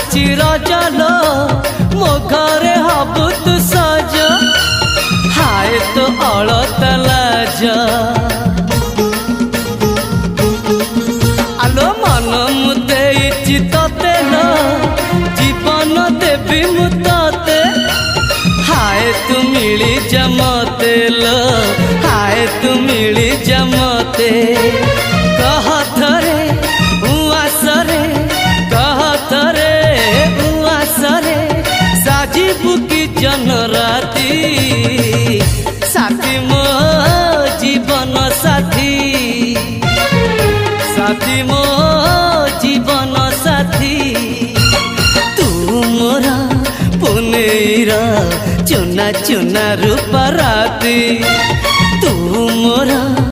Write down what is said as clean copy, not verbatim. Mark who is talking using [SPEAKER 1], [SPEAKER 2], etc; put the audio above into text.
[SPEAKER 1] आसुची रजलो मो घरे हबु तू सज हाय तो अलत लाज आलो मन मुदे चितते लो जीवन देवी मुते हाय तू मिली जमते लो हाय तू मिली जमते कह थरे उआसरे कह थरे उआसरे साजिबु की जन राती साथी मो जीवन साथी साथी मो जीवन साथी तू मोरा पुनेरा चुना चुना रूप राती तू मोरा